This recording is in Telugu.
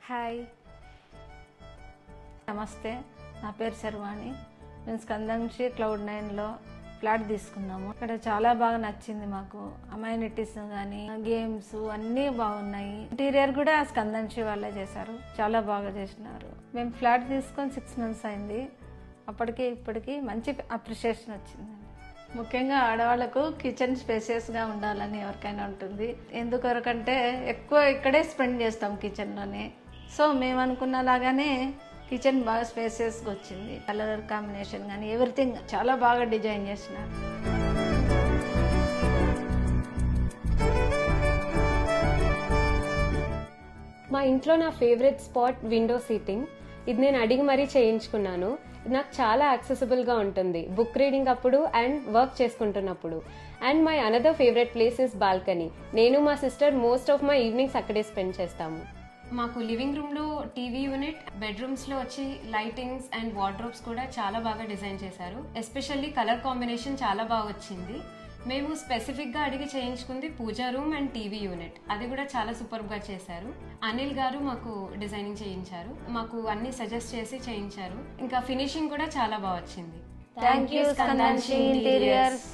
హాయ్, నమస్తే. నా పేరు శర్వాణి. మేము స్కందంశి Cloud9లో ఫ్లాట్ తీసుకున్నాము. ఇక్కడ చాలా బాగా నచ్చింది మాకు. అమైనిటీస్ కానీ గేమ్స్ అన్నీ బాగున్నాయి. ఇంటీరియర్ కూడా స్కందంశి వాళ్ళే చేశారు, చాలా బాగా చేసినారు. మేము ఫ్లాట్ తీసుకొని 6 months అయింది. అప్పటికి ఇప్పటికి మంచి అప్రిషియేషన్ వచ్చింది. ముఖ్యంగా ఆడవాళ్ళకు కిచెన్ స్పేసియస్గా ఉండాలని ఎవరికైనా ఉంటుంది. ఎందుకొరకంటే ఎక్కువ ఇక్కడే స్పెండ్ చేస్తాం కిచెన్లోనే. సో మేము అనుకున్నలాగానే కిచెన్ బాగా స్పేసియస్గా వచ్చింది. కలర్ కాంబినేషన్ కానీ ఎవ్రీథింగ్ చాలా బాగా డిజైన్ చేసినారు. మా ఇంట్లో నా ఫేవరెట్ స్పాట్ విండో సీటింగ్. ఇది నేను అడిగి మరీ చేయించుకున్నాను. నాకు చాలా యాక్సెసిబుల్గా ఉంటుంది బుక్ రీడింగ్ అప్పుడు అండ్ వర్క్ చేసుకుంటున్నప్పుడు. And my another favourite place is balcony. నేను మా sister most of my evenings అక్కడే స్పెండ్ చేస్తాము. మాకు లివింగ్ రూమ్లో టీవీ యూనిట్, బెడ్రూమ్స్లో వచ్చి లైటింగ్స్ అండ్ వార్డ్రోబ్స్ కూడా చాలా బాగా డిజైన్ చేశారు. ఎస్పెషల్లీ కలర్ కాంబినేషన్ చాలా బాగా వచ్చింది. మేము స్పెసిఫిక్గా అడిగి చేయించుకుంది పూజా రూమ్ అండ్ టీవీ యూనిట్. అది కూడా చాలా సూపర్గా చేశారు. అనిల్ గారు మాకు డిజైనింగ్ చేయించారు, మాకు అన్ని సజెస్ట్ చేసి చేయించారు. ఇంకా ఫినిషింగ్ కూడా చాలా బాగా వచ్చింది. థ్యాంక్ యూ స్కందంశి ఇంటీరియర్స్.